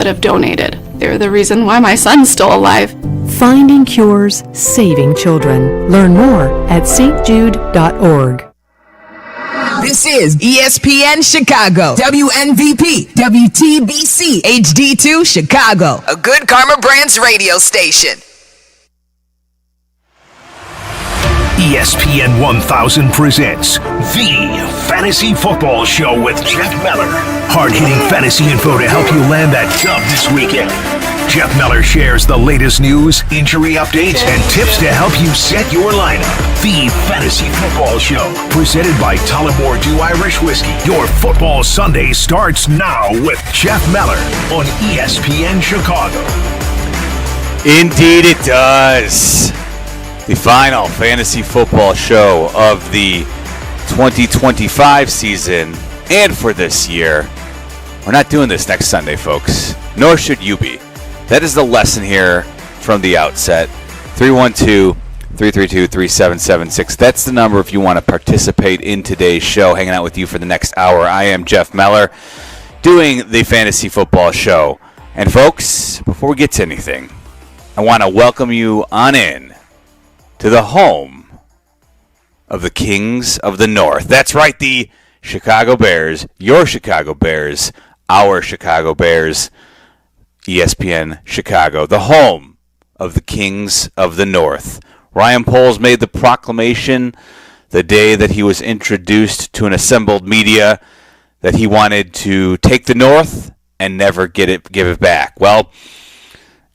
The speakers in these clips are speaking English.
that have donated. They're the reason why my son's still alive. Finding cures, saving children. Learn more at stjude.org. This is ESPN Chicago, WNVP, WTBC, HD2 Chicago, a Good Karma Brands radio station. ESPN 1000 presents The Fantasy Football Show with Jeff Meller. Hard-hitting fantasy info to help you land that job this weekend. Jeff Meller shares the latest news, injury updates, and tips to help you set your lineup. The Fantasy Football Show, presented by Tullamore Dew Irish Whiskey. Your football Sunday starts now with Jeff Meller on ESPN Chicago. Indeed it does. The final fantasy football show of the 2025 season and for this year. We're not doing this next Sunday, folks, nor should you be. That is the lesson here from the outset. 312-332-3776. That's the number if you want to participate in today's show. Hanging out with you for the next hour. I am Jeff Meller, doing the fantasy football show. And folks, before we get to anything, I want to welcome you on in to the home of the Kings of the North. That's right, the Chicago Bears, your Chicago Bears, our Chicago Bears, ESPN Chicago, the home of the Kings of the North. Ryan Poles made the proclamation the day that he was introduced to an assembled media that he wanted to take the North and never give it back. Well,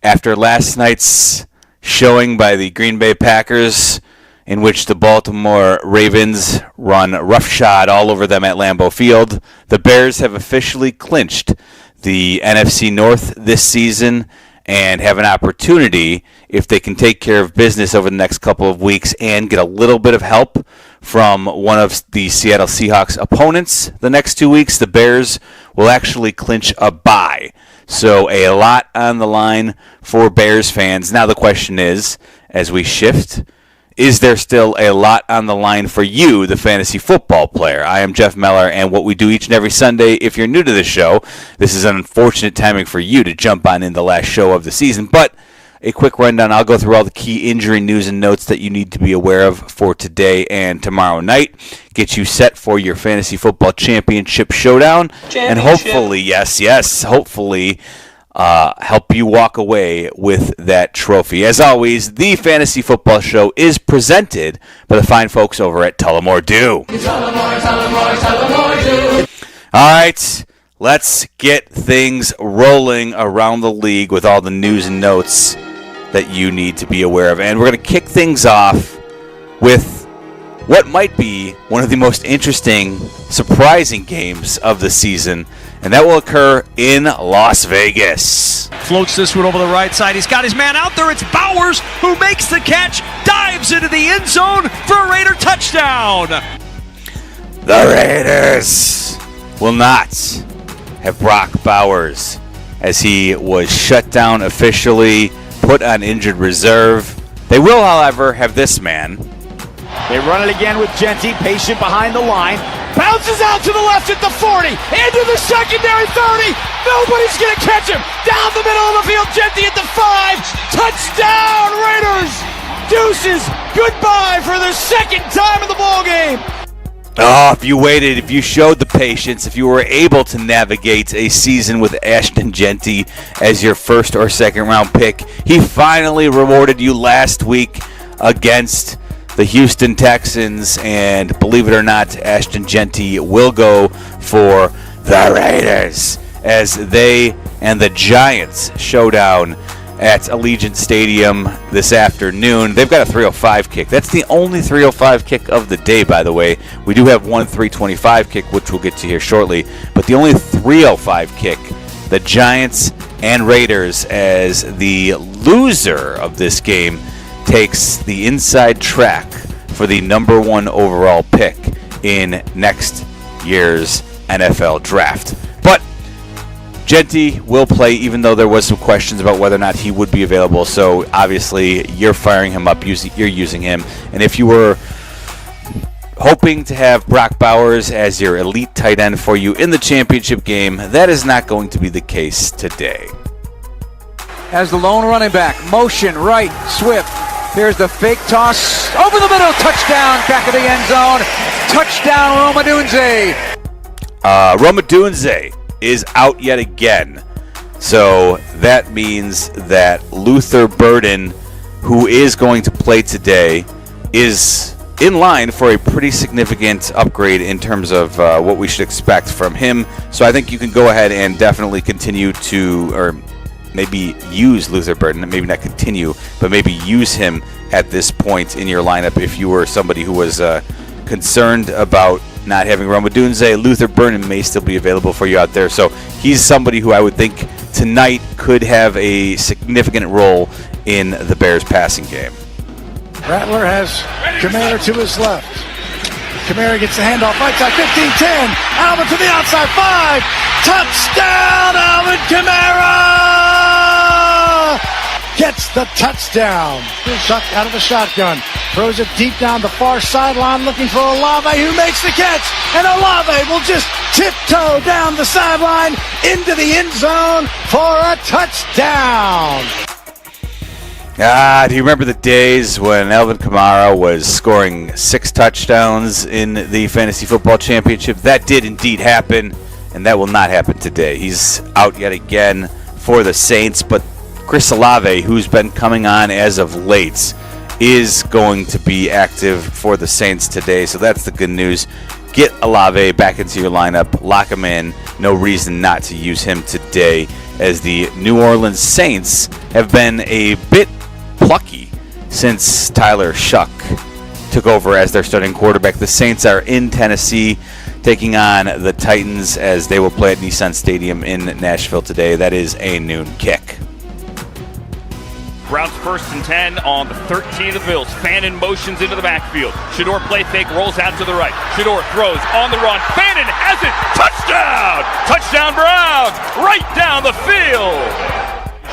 after last night's showing by the Green Bay Packers, in which the Baltimore Ravens run roughshod all over them at Lambeau Field, the Bears have officially clinched the NFC North this season and have an opportunity, if they can take care of business over the next couple of weeks and get a little bit of help from one of the Seattle Seahawks opponents the next 2 weeks, the Bears will actually clinch a bye. So a lot on the line for Bears fans. Now the question is, as we shift, is there still a lot on the line for you, the fantasy football player? I am Jeff Meller, and what we do each and every Sunday, if you're new to the show, this is an unfortunate timing for you to jump on in the last show of the season, but a quick rundown. I'll go through all the key injury news and notes that you need to be aware of for today and tomorrow night. Get you set for your fantasy football championship showdown. And hopefully, hopefully, help you walk away with that trophy. As always, the Fantasy Football Show is presented by the fine folks over at Tullamore Dew. Tullamore Dew. All right, let's get things rolling around the league with all the news and notes that you need to be aware of. And we're going to kick things off with what might be one of the most interesting, surprising games of the season, and that will occur in Las Vegas. Floats this one over the right side. He's got his man out there. It's Bowers who makes the catch, dives into the end zone for a Raider touchdown. The Raiders will not have Brock Bowers, as he was shut down officially, put on injured reserve. They will, however, have this man. They run it again with Genty, patient behind the line. Bounces out to the left at the 40, into the secondary 30. Nobody's going to catch him. Down the middle of the field, Genty at the 5. Touchdown, Raiders. Deuces, goodbye for the second time in the ballgame. Oh, if you waited, if you showed the patience, if you were able to navigate a season with Ashton Genty as your first or second round pick, he finally rewarded you last week against the Houston Texans, and believe it or not, Ashton Genty will go for the Raiders as they and the Giants showdown at Allegiant Stadium this afternoon. They've got a 305 kick. That's the only 305 kick of the day, by the way. We do have one 325 kick, which we'll get to here shortly, but the only 305 kick, the Giants and Raiders, as the loser of this game takes the inside track for the number one overall pick in next year's NFL draft. But Genty will play, even though there was some questions about whether or not he would be available. So obviously you're firing him up, you're using him. And if you were hoping to have Brock Bowers as your elite tight end for you in the championship game. That is not going to be the case today. As the lone running back, motion right, Swift. Here's the fake toss, over the middle, touchdown, back of the end zone. Touchdown, Roma Dunze. Roma Dunze is out yet again. So that means that Luther Burden, who is going to play today, is in line for a pretty significant upgrade in terms of what we should expect from him. So I think you can go ahead and definitely continue to, or maybe use Luther Burden, maybe not continue, but maybe use him at this point in your lineup if you were somebody who was concerned about not having Roma Dunze. Luther Burden may still be available for you out there. So he's somebody who I would think tonight could have a significant role in the Bears passing game. Rattler has Kamara to his left. Kamara gets the handoff, right side, 15-10. Alvin to the outside, 5. Touchdown, Alvin Kamara! Gets the touchdown. Chuck out of the shotgun. Throws it deep down the far sideline looking for Olave, who makes the catch. And Olave will just tiptoe down the sideline into the end zone for a touchdown. Do you remember the days when Alvin Kamara was scoring 6 touchdowns in the Fantasy Football Championship? That did indeed happen, and that will not happen today. He's out yet again for the Saints, but Chris Olave, who's been coming on as of late, is going to be active for the Saints today, so that's the good news. Get Olave back into your lineup, lock him in. No reason not to use him today, as the New Orleans Saints have been a bit plucky since Tyler Shuck took over as their starting quarterback. The Saints are in Tennessee taking on the Titans as they will play at Nissan Stadium in Nashville today. That is a noon kick. Browns 1st and 10 on the 13 of the Bills. Fannin motions into the backfield. Shador play fake, rolls out to the right. Shador throws on the run. Fannin has it. Touchdown! Touchdown Browns! Right down the field!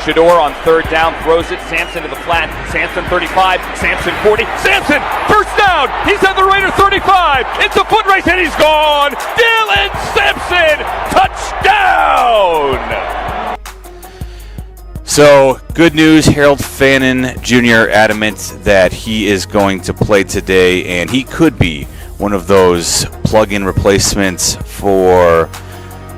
Shador on 3rd down, throws it. Sampson to the flat. Sampson 35. Sampson 40. Sampson! First down! He's at the Raider 35. It's a foot race and he's gone! Dylan Sampson! Touchdown! So, good news, Harold Fannin Jr. adamant that he is going to play today, and he could be one of those plug-in replacements for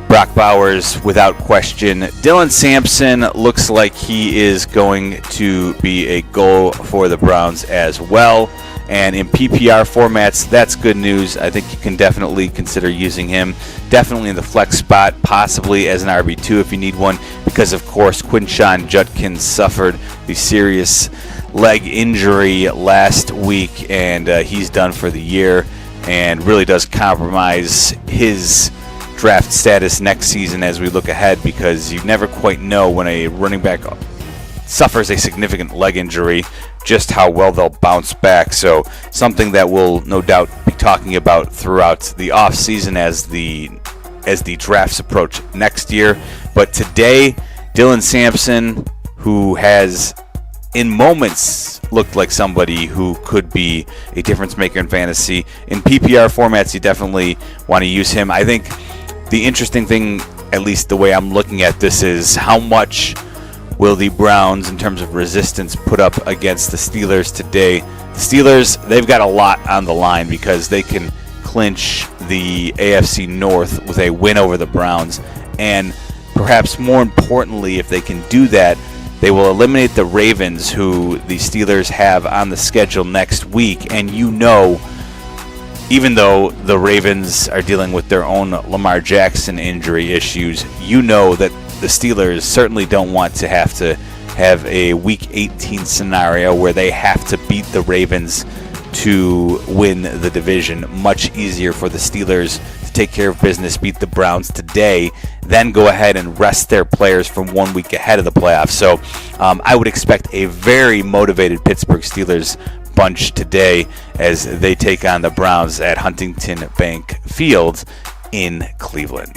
Brock Bowers without question. Dylan Sampson looks like he is going to be a go for the Browns as well. And in PPR formats, that's good news. I think you can definitely consider using him. Definitely in the flex spot, possibly as an RB2 if you need one, because of course Quinshon Judkins suffered the serious leg injury last week, and he's done for the year, and really does compromise his draft status next season as we look ahead, because you never quite know when a running back suffers a significant leg injury just how well they'll bounce back. So something that we'll no doubt be talking about throughout the offseason as the drafts approach next year. But today, Dylan Sampson, who has in moments looked like somebody who could be a difference maker in fantasy. In PPR formats, you definitely want to use him. I think the interesting thing, at least the way I'm looking at this, is how much will the Browns, in terms of resistance, put up against the Steelers today. The Steelers, they've got a lot on the line because they can clinch the AFC North with a win over the Browns. And perhaps more importantly, if they can do that, they will eliminate the Ravens, who the Steelers have on the schedule next week. And you know, even though the Ravens are dealing with their own Lamar Jackson injury issues, you know that the Steelers certainly don't want to have a Week 18 scenario where they have to beat the Ravens to win the division. Much easier for the Steelers to take care of business, beat the Browns today, then go ahead and rest their players from 1 week ahead of the playoffs. So I would expect a very motivated Pittsburgh Steelers bunch today as they take on the Browns at Huntington Bank Field in Cleveland.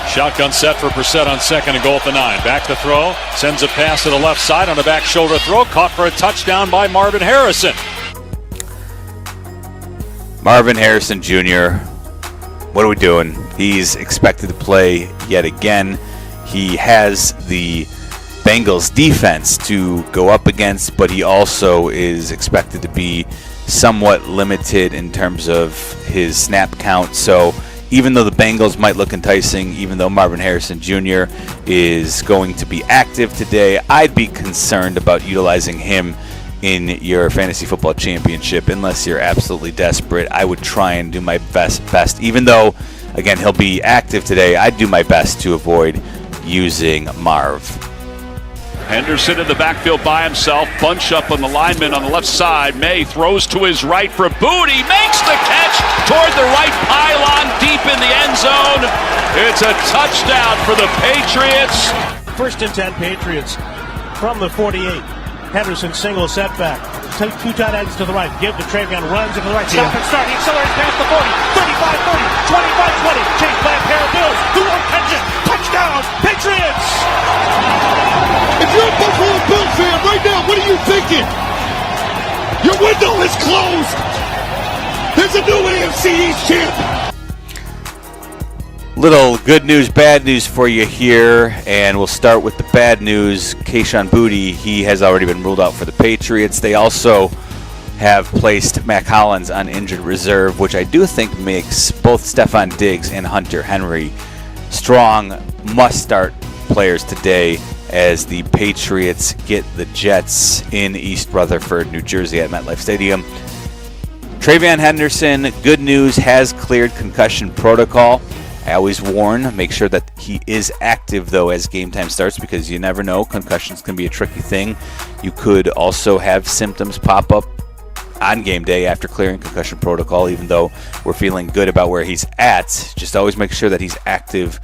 Shotgun set for Brissett on 2nd and goal at the 9. Back to throw. Sends a pass to the left side on a back shoulder throw. Caught for a touchdown by Marvin Harrison. Marvin Harrison Jr., what are we doing? He's expected to play yet again. He has the Bengals defense to go up against, but he also is expected to be somewhat limited in terms of his snap count. So even though the Bengals might look enticing, even though Marvin Harrison Jr. is going to be active today, I'd be concerned about utilizing him in your fantasy football championship unless you're absolutely desperate. I would try and do my best. Even though, again, he'll be active today, I'd do my best to avoid using Marv. Henderson in the backfield by himself. Bunch up on the lineman on the left side. May throws to his right for Booty. Makes the catch toward the right pylon deep in the end zone. It's a touchdown for the Patriots. 1st and 10 Patriots from the 48. Henderson single setback. Two tight ends to the right. Give to Travion. Runs into the right. Stop and start. He accelerates past the 40. 35, 40. 25, 20. Chased by a pair of Bills. Who won't catch it? Touchdown, Patriots! If you're a Buffalo Bills fan right now, what are you thinking? Your window is closed. There's a new AFC East champ. Little good news, bad news for you here, and we'll start with the bad news. Kayshon Boutte, he has already been ruled out for the Patriots. They also have placed Mac Hollins on injured reserve, which I do think makes both Stephon Diggs and Hunter Henry strong must-start players today as the Patriots get the Jets in East Rutherford, New Jersey at MetLife Stadium. TreVeyon Henderson, good news, has cleared concussion protocol. I always warn, make sure that he is active, though, as game time starts, because you never know. Concussions can be a tricky thing. You could also have symptoms pop up on game day after clearing concussion protocol, even though we're feeling good about where he's at. Just always make sure that he's active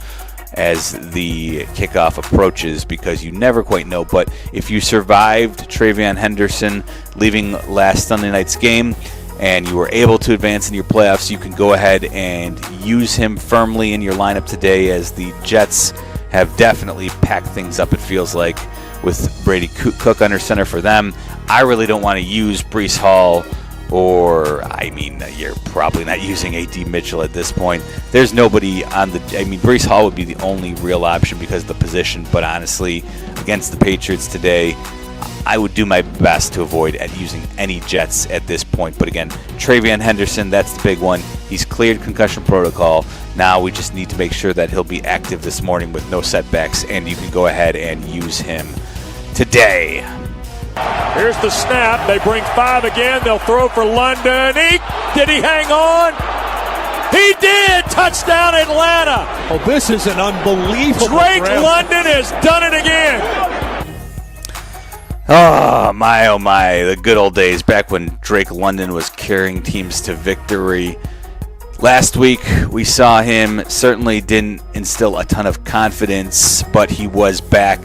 as the kickoff approaches, because you never quite know. But if you survived TreVeyon Henderson leaving last Sunday night's game, and you were able to advance in your playoffs, you can go ahead and use him firmly in your lineup today, as the Jets have definitely packed things up, it feels like, with Brady Cook under center for them. I really don't want to use Breece Hall, you're probably not using A.D. Mitchell at this point. There's nobody on Breece Hall would be the only real option because of the position, but honestly, against the Patriots today, I would do my best to avoid using any Jets at this point. But again, TreVeyon Henderson, that's the big one. He's cleared concussion protocol. Now we just need to make sure that he'll be active this morning with no setbacks, and you can go ahead and use him today. Here's the snap. They bring 5 again. They'll throw for London. Did he hang on? He did! Touchdown, Atlanta! Oh, this is an unbelievable Drake London has done it again! Oh my, the good old days back when Drake London was carrying teams to victory. Last week we saw him, certainly didn't instill a ton of confidence, but he was back,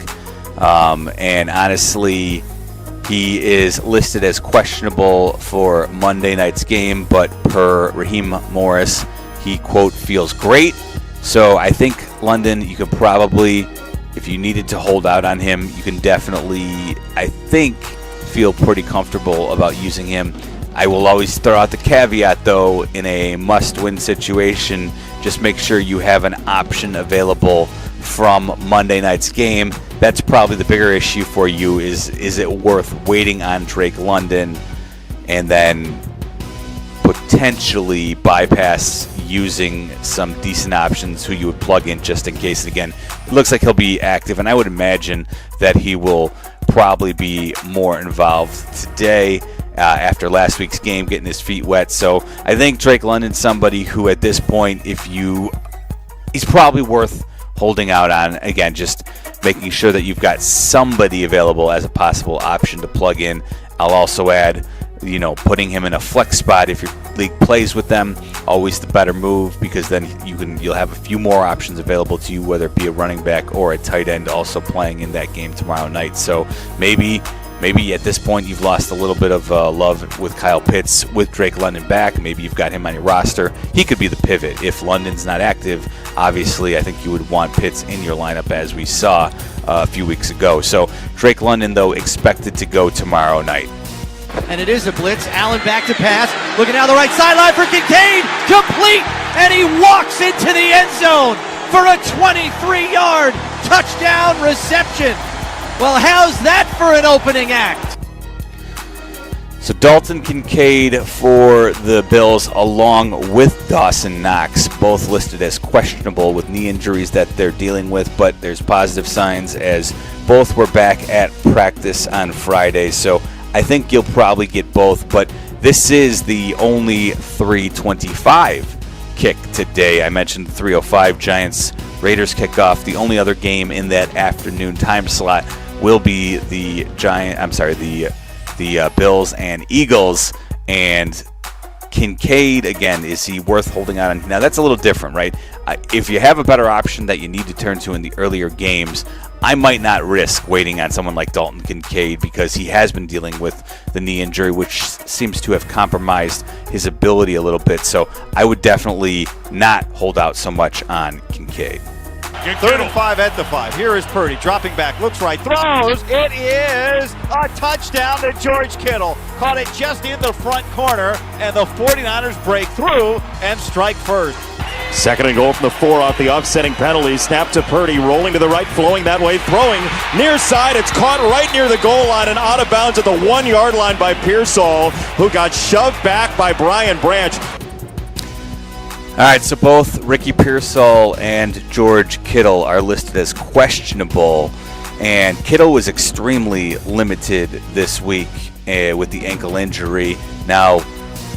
and honestly, he is listed as questionable for Monday night's game, but per Raheem Morris, he, quote, feels great. So I think London, you could probably, if you needed to hold out on him, you can definitely, I think, feel pretty comfortable about using him. I will always throw out the caveat, though, in a must-win situation, just make sure you have an option available from Monday night's game. That's probably the bigger issue for you, is it worth waiting on Drake London and then potentially bypass using some decent options who you would plug in just in case. And again, it looks like he'll be active, and I would imagine that he will probably be more involved today after last week's game, getting his feet wet. So I think Drake London's somebody who at this point, he's probably worth holding out on. Again, just making sure that you've got somebody available as a possible option to plug in. I'll also add, putting him in a flex spot if your league plays with them, always the better move, because then you'll have a few more options available to you, whether it be a running back or a tight end also playing in that game tomorrow night. So maybe at this point you've lost a little bit of love with Kyle Pitts. With Drake London back, maybe you've got him on your roster. He could be the pivot. If London's not active, obviously I think you would want Pitts in your lineup, as we saw a few weeks ago. So Drake London, though, expected to go tomorrow night. and it is a blitz. Allen back to pass, looking down the right sideline for Kincaid, complete, and he walks into the end zone for a 23-yard touchdown reception. Well, how's that for an opening act? So Dalton Kincaid for the Bills along with Dawson Knox, both listed as questionable with knee injuries that they're dealing with, but there's positive signs as both were back at practice on Friday. So I think you'll probably get both, but this is the only 3:25 kick today. I mentioned the 3:05 Giants-Raiders kickoff. The only other game in that afternoon time slot will be the Bills and Eagles. And Kincaid, again, is he worth holding on? Now, that's a little different, right? If you have a better option that you need to turn to in the earlier games, I might not risk waiting on someone like Dalton Kincaid because he has been dealing with the knee injury, which seems to have compromised his ability a little bit. So I would definitely not hold out so much on Kincaid. 3rd and 5 at the 5. Here is Purdy dropping back, looks right, throws. It is a touchdown to George Kittle. Caught it just in the front corner, and the 49ers break through and strike first. 2nd and goal from the 4 off the offsetting penalty. Snap to Purdy, rolling to the right, flowing that way, throwing near side. It's caught right near the goal line and out of bounds at the 1-yard line by Pearsall, who got shoved back by Brian Branch. All right, so both Ricky Pearsall and George Kittle are listed as questionable, and Kittle was extremely limited this week with the ankle injury. Now,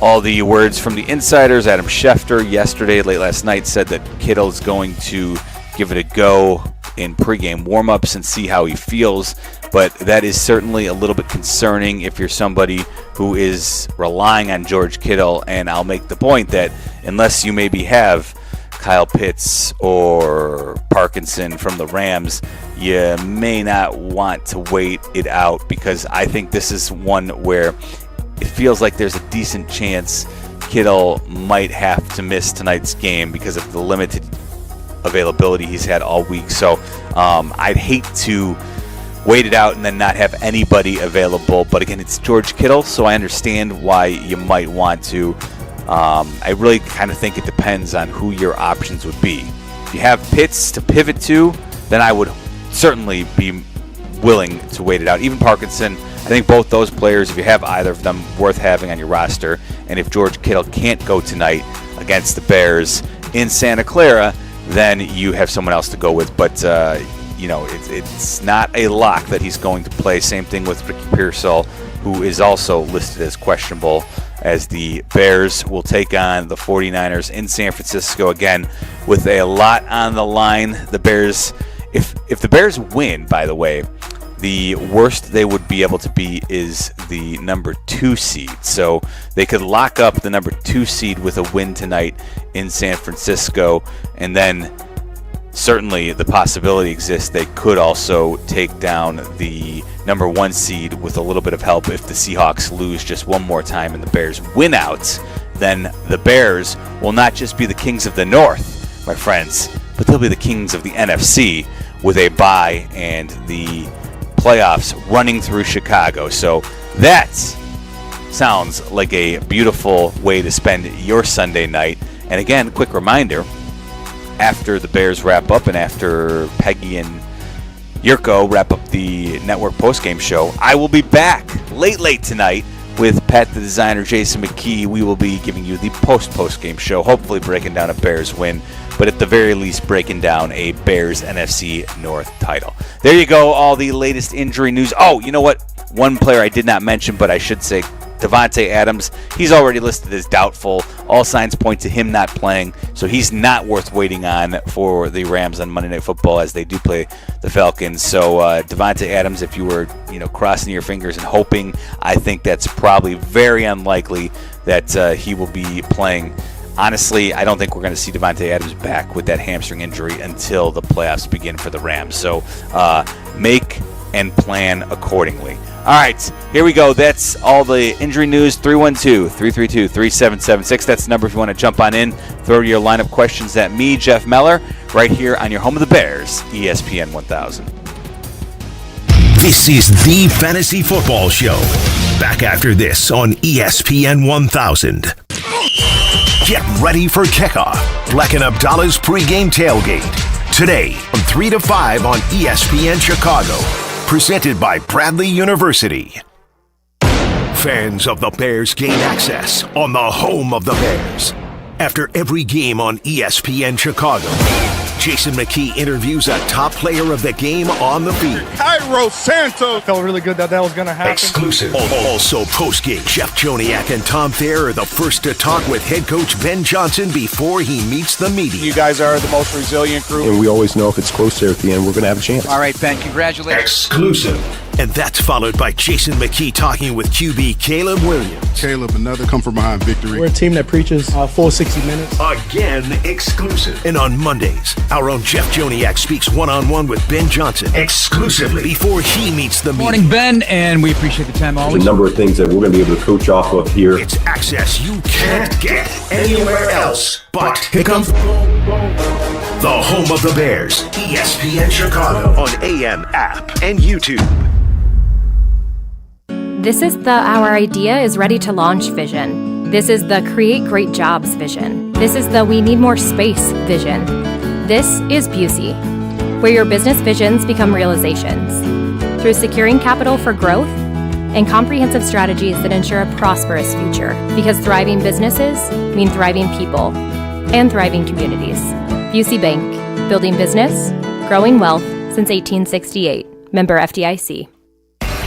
all the words from the insiders, Adam Schefter yesterday, late last night, said that Kittle's going to give it a go in pregame warmups and see how he feels, but that is certainly a little bit concerning if you're somebody who is relying on George Kittle. And I'll make the point that unless you maybe have Kyle Pitts or Parkinson from the Rams, you may not want to wait it out, because I think this is one where it feels like there's a decent chance Kittle might have to miss tonight's game because of the limited availability he's had all week. So I'd hate to wait it out and then not have anybody available. But again, it's George Kittle, so I understand why you might want to. I really kind of think it depends on who your options would be. If you have Pitts to pivot to, then I would certainly be willing to wait it out. Even Parkinson, I think both those players, if you have either of them, worth having on your roster. And if George Kittle can't go tonight against the Bears in Santa Clara, then you have someone else to go with. But, it's not a lock that he's going to play. Same thing with Ricky Pearsall, who is also listed as questionable, as the Bears will take on the 49ers in San Francisco, again, with a lot on the line. The Bears, if the Bears win, by the way, the worst they would be able to be is the number 2 seed. So they could lock up the number 2 seed with a win tonight in San Francisco, and then certainly the possibility exists they could also take down the number 1 seed with a little bit of help if the Seahawks lose just one more time and the Bears win out. Then the Bears will not just be the kings of the North, my friends, but they'll be the kings of the NFC with a bye and the playoffs running through Chicago. So that sounds like a beautiful way to spend your Sunday night. And again, quick reminder, after the Bears wrap up and after Peggy and Yurko wrap up the network postgame show, I will be back late tonight with Pat the Designer, Jason McKee. We will be giving you the postgame show, hopefully breaking down a Bears win, but at the very least breaking down a Bears NFC North title. There you go, all the latest injury news. Oh, you know what? One player I did not mention, but I should say, Davante Adams, he's already listed as doubtful. All signs point to him not playing, so he's not worth waiting on for the Rams on Monday Night Football as they do play the Falcons. So Davante Adams, if you were crossing your fingers and hoping, I think that's probably very unlikely that he will be playing. Honestly, I don't think we're going to see Davante Adams back with that hamstring injury until the playoffs begin for the Rams. So make and plan accordingly. All right, here we go. That's all the injury news. 312-332-3776. That's the number if you want to jump on in. Throw your lineup questions at me, Jeff Meller, right here on your home of the Bears, ESPN 1000. This is the Fantasy Football Show. Back after this on ESPN 1000. Get ready for kickoff. Black and Abdallah's pregame tailgate. Today from 3 to 5 on ESPN Chicago. Presented by Bradley University. Fans of the Bears gain access on the home of the Bears. After every game on ESPN Chicago, Jason McKee interviews a top player of the game on the field. Cairo Santos. Felt really good that was going to happen. Exclusive. Also post-game, Jeff Joniak and Tom Thayer are the first to talk with head coach Ben Johnson before he meets the media. You guys are the most resilient group. And we always know if it's close there at the end, we're going to have a chance. All right, Ben, congratulations. Exclusive. And that's followed by Jason McKee talking with QB Caleb Williams. Caleb, another come-from-behind victory. We're a team that preaches full 60 minutes. Again, exclusive. And on Mondays, our own Jeff Joniak speaks one-on-one with Ben Johnson exclusively before he meets the media. Morning, Ben, and we appreciate the time always. There's a number of things that we're going to be able to coach off of here. It's access you can't get anywhere else. But here comes the home of the Bears, ESPN Chicago on AM app and YouTube. This is the Our Idea is Ready to Launch vision. This is the Create Great Jobs vision. This is the We Need More Space vision. This is Busey, where your business visions become realizations. Through securing capital for growth and comprehensive strategies that ensure a prosperous future. Because thriving businesses mean thriving people and thriving communities. Busey Bank, building business, growing wealth since 1868. Member FDIC.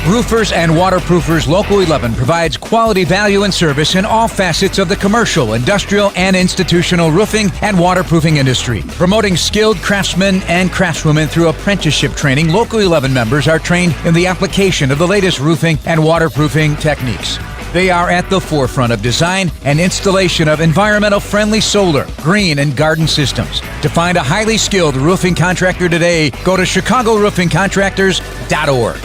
Roofers and Waterproofers Local 11 provides quality value and service in all facets of the commercial, industrial, and institutional roofing and waterproofing industry. Promoting skilled craftsmen and craftswomen through apprenticeship training, Local 11 members are trained in the application of the latest roofing and waterproofing techniques. They are at the forefront of design and installation of environmental-friendly solar, green, and garden systems. To find a highly skilled roofing contractor today, go to ChicagoRoofingContractors.org.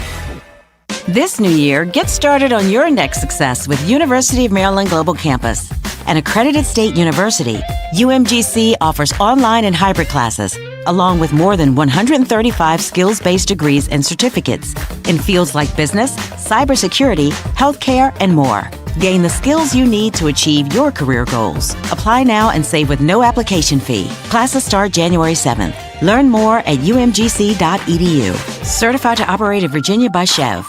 This new year, get started on your next success with University of Maryland Global Campus. An accredited state university, UMGC offers online and hybrid classes, along with more than 135 skills-based degrees and certificates in fields like business, cybersecurity, healthcare, and more. Gain the skills you need to achieve your career goals. Apply now and save with no application fee. Classes start January 7th. Learn more at umgc.edu. Certified to operate in Virginia by Chev.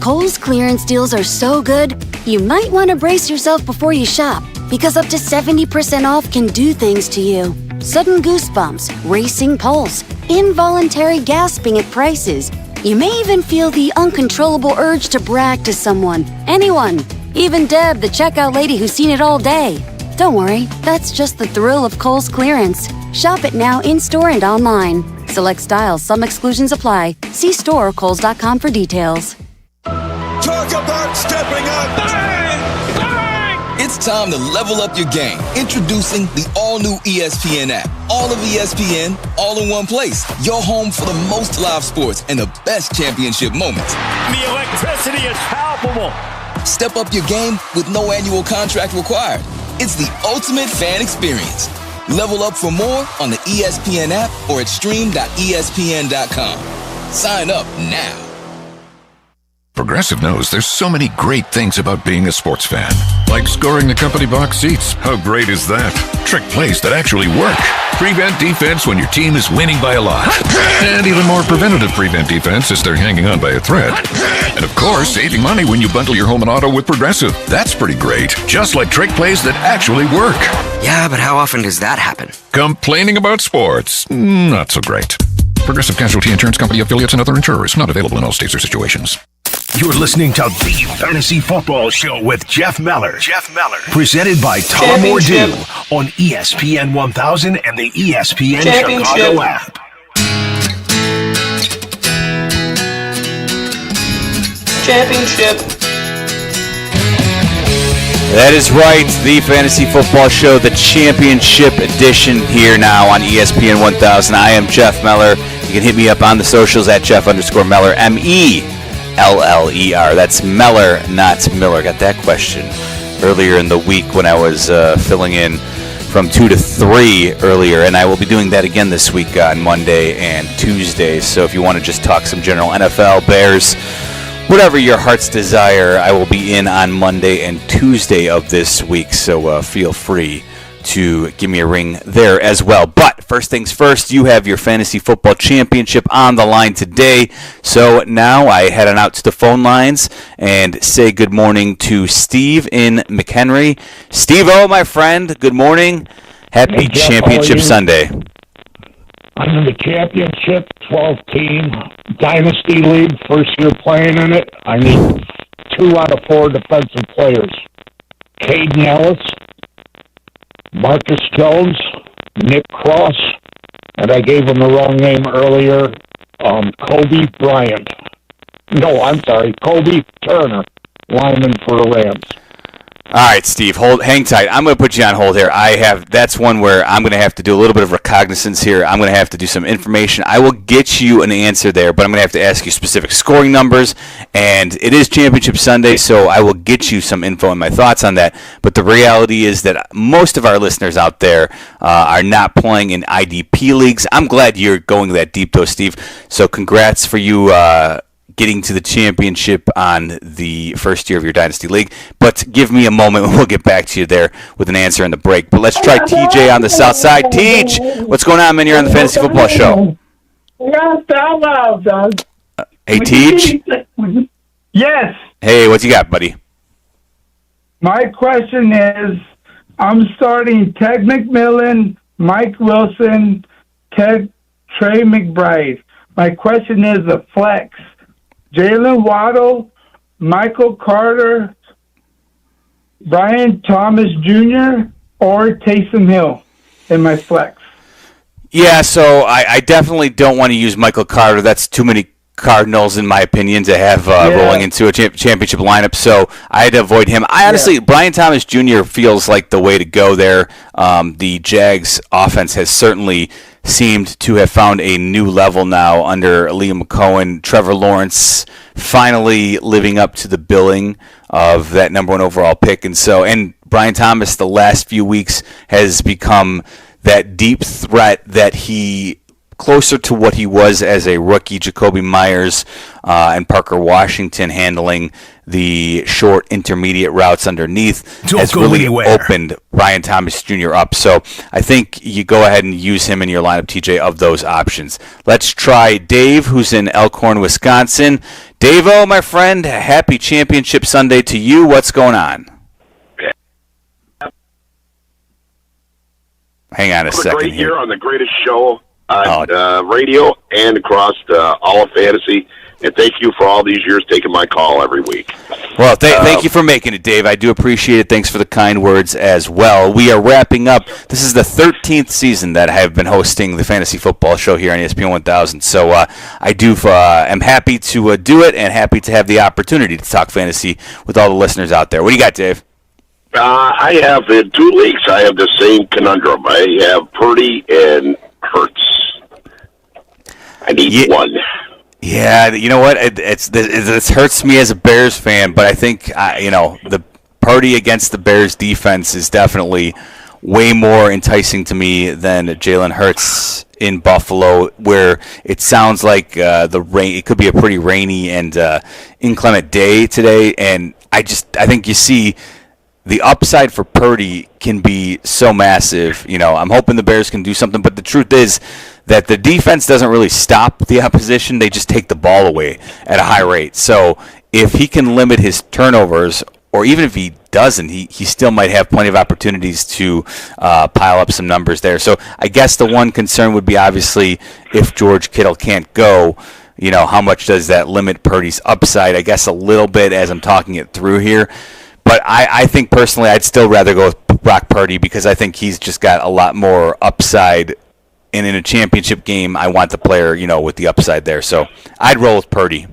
Kohl's clearance deals are so good, you might want to brace yourself before you shop, because up to 70% off can do things to you. Sudden goosebumps, racing pulse, involuntary gasping at prices. You may even feel the uncontrollable urge to brag to someone, anyone, even Deb, the checkout lady who's seen it all day. Don't worry, that's just the thrill of Kohl's clearance. Shop it now in-store and online. Select styles, some exclusions apply. See store or kohls.com for details. Talk about stepping up! Bang! Bang! It's time to level up your game. Introducing the all-new ESPN app. All of ESPN, all in one place. Your home for the most live sports and the best championship moments. The electricity is palpable. Step up your game with no annual contract required. It's the ultimate fan experience. Level up for more on the ESPN app or at stream.espn.com. Sign up now. Progressive knows there's so many great things about being a sports fan. Like scoring the company box seats. How great is that? Trick plays that actually work. Prevent defense when your team is winning by a lot. And even more preventative prevent defense as they're hanging on by a thread. And of course, saving money when you bundle your home and auto with Progressive. That's pretty great. Just like trick plays that actually work. Yeah, but how often does that happen? Complaining about sports? Not so great. Progressive Casualty Insurance Company affiliates and other insurers. Not available in all states or situations. You're listening to the Fantasy Football Show with Jeff Meller. Presented by Tom Mordew on ESPN 1000 and the ESPN Chicago app. Championship. That is right. The Fantasy Football Show, the championship edition here now on ESPN 1000. I am Jeff Meller. You can hit me up on the socials at Jeff_Meller, MELLER. That's Meller, not Miller. Got that question earlier in the week when I was filling in from 2 to 3 earlier, and I will be doing that again this week on Monday and Tuesday. So if you want to just talk some general NFL, Bears, whatever your heart's desire, I will be in on Monday and Tuesday of this week. So feel free to give me a ring there as well. But first things first, you have your fantasy football championship on the line today. So now I head on out to the phone lines and say good morning to Steve in McHenry. Steve-O, my friend, good morning. Happy Championship Sunday. I'm in the championship, 12-team Dynasty League, first year playing in it. I need 2 out of 4 defensive players. Caden Ellis, Marcus Jones, Nick Cross, and I gave him the wrong name earlier, Kobe Bryant. No, I'm sorry, Kobe Turner, lineman for the Rams. All right, Steve, hang tight. I'm going to put you on hold here. That's one where I'm going to have to do a little bit of recognizance here. I'm going to have to do some information. I will get you an answer there, but I'm going to have to ask you specific scoring numbers, and it is Championship Sunday, so I will get you some info and my thoughts on that. But the reality is that most of our listeners out there are not playing in IDP leagues. I'm glad you're going that deep, though, Steve. So congrats for you getting to the championship on the first year of your Dynasty League. But give me a moment and we'll get back to you there with an answer in the break. But let's try TJ on the south side. TJ, what's going on, man? You're on the Fantasy Football Show. Hey, TJ. Yes. Hey, what you got, buddy? My question is, I'm starting Ted McMillan, Mike Wilson, Trey McBride. My question is the flex. Jalen Waddle, Michael Carter, Brian Thomas Jr., or Taysom Hill in my flex. Yeah, so I definitely don't want to use Michael Carter. That's too many Cardinals, in my opinion, to have rolling into a championship lineup, so I had to avoid him. Brian Thomas Jr. feels like the way to go there. The Jags offense has certainly seemed to have found a new level now under Liam McCohen. Trevor Lawrence finally living up to the billing of that number 1 overall pick, and Brian Thomas the last few weeks has become that deep threat that he closer to what he was as a rookie. Jacoby Myers and Parker Washington handling the short intermediate routes underneath has really opened Brian Thomas Jr. up. So I think you go ahead and use him in your lineup, TJ, of those options. Let's try Dave, who's in Elkhorn, Wisconsin. Dave-O, my friend, happy Championship Sunday to you. What's going on? Hang on a second. Great year on the greatest show on radio and across all of fantasy. And thank you for all these years taking my call every week. Well, thank you for making it, Dave. I do appreciate it. Thanks for the kind words as well. We are wrapping up. This is the 13th season that I have been hosting the Fantasy Football Show here on ESPN 1000. So I am happy to do it and happy to have the opportunity to talk fantasy with all the listeners out there. What do you got, Dave? I have in 2 leagues. I have the same conundrum. I have Purdy and Hurts. I need one. Yeah, you know what? It hurts me as a Bears fan, but I think the Purdy against the Bears defense is definitely way more enticing to me than Jalen Hurts in Buffalo, where it sounds like the rain. It could be a pretty rainy and inclement day today, and I think you see the upside for Purdy can be so massive. I'm hoping the Bears can do something, but the truth is that the defense doesn't really stop the opposition. They just take the ball away at a high rate. So if he can limit his turnovers, or even if he doesn't, he still might have plenty of opportunities to pile up some numbers there. So I guess the one concern would be obviously if George Kittle can't go, how much does that limit Purdy's upside? I guess a little bit as I'm talking it through here. But I think personally I'd still rather go with Brock Purdy because I think he's just got a lot more upside. And in a championship game, I want the player, with the upside there. So I'd roll with Purdy.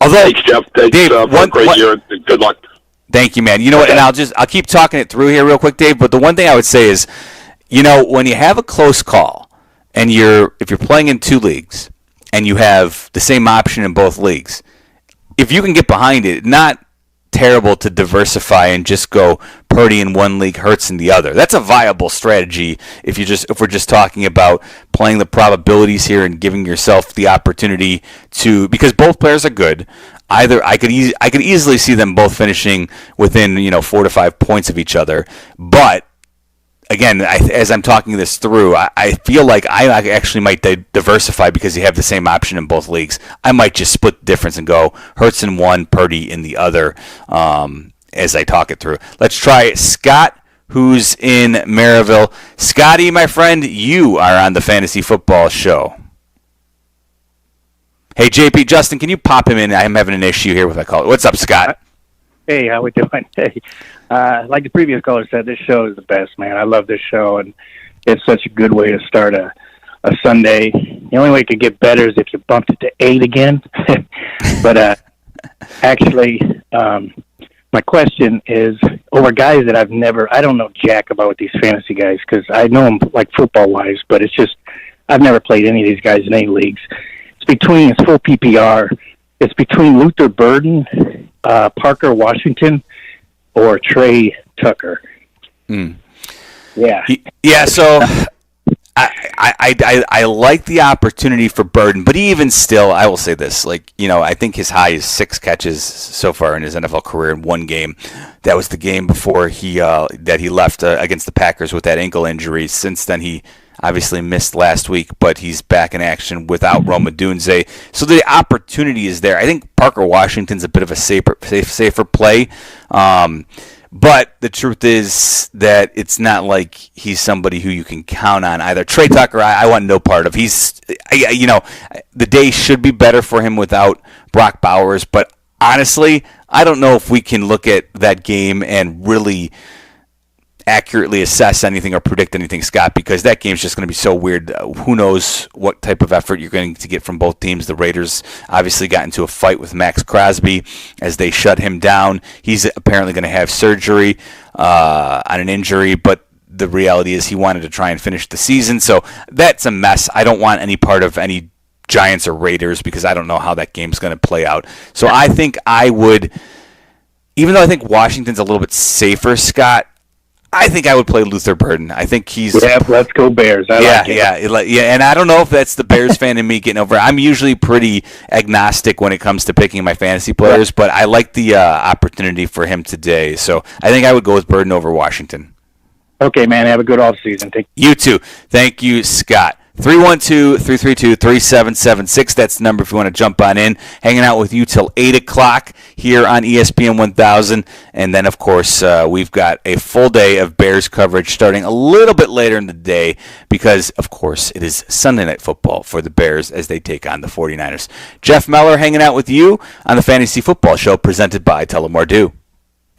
Although, thanks, Jeff. Thanks, Dave, for a great year. Good luck. Thank you, man. You know what? And I'll keep talking it through here real quick, Dave. But the one thing I would say is, when you have a close call, and if you're playing in 2 leagues, and you have the same option in both leagues, if you can get behind it, not terrible to diversify and just go Purdy in one league, Hurts in the other. That's a viable strategy if we're just talking about playing the probabilities here and giving yourself the opportunity to, because both players are good. Either I could easily see them both finishing within 4 to 5 points of each other, but again, as I'm talking this through, I feel like I actually might diversify because you have the same option in both leagues. I might just split the difference and go Hurts in one, Purdy in the other as I talk it through. Let's try Scott, who's in Maryville. Scotty, my friend, you are on the Fantasy Football Show. Hey, JP, Justin, can you pop him in? I'm having an issue here with my call. What's up, Scott? Hey, how we doing? Hey, like the previous caller said, this show is the best, man. I love this show, and it's such a good way to start a Sunday. The only way it could get better is if you bumped it to 8 again. But actually, my question is over guys that I don't know jack about these fantasy guys because I know them like football-wise, but it's just I've never played any of these guys in any leagues. It's full PPR. It's between Luther Burden, Parker Washington, or Trey Tucker. Yeah. So I like the opportunity for Burden, but even still, I will say this: I think his high is 6 catches so far in his NFL career in one game. That was the game before he left against the Packers with that ankle injury. Since then, he obviously missed last week, but he's back in action without Rome Odunze. So the opportunity is there. I think Parker Washington's a bit of a safer play. But the truth is that it's not like he's somebody who you can count on either. Trey Tucker, I want no part of. The day should be better for him without Brock Bowers. But honestly, I don't know if we can look at that game and really accurately assess anything or predict anything, Scott, because that game's just going to be so weird. Who knows what type of effort you're going to get from both teams. The Raiders obviously got into a fight with Max Crosby as they shut him down. He's apparently going to have surgery on an injury, but the reality is he wanted to try and finish the season. So that's a mess. I don't want any part of any Giants or Raiders because I don't know how that game's going to play out. So I think I would, even though I think Washington's a little bit safer, Scott, I think I would play Luther Burden. I think he's... Yeah, let's go Bears. Yeah, and I don't know if that's the Bears fan in me getting over it. I'm usually pretty agnostic when it comes to picking my fantasy players, but I like the opportunity for him today. So I think I would go with Burden over Washington. Okay, man. Have a good offseason. You too. Thank you, Scott. 312-332-3776. That's the number if you want to jump on in. Hanging out with you till 8 o'clock here on ESPN 1000. And then, of course, we've got a full day of Bears coverage starting a little bit later in the day because, of course, it is Sunday Night Football for the Bears as they take on the 49ers. Jeff Meller hanging out with you on the Fantasy Football Show presented by Tullamore Dew.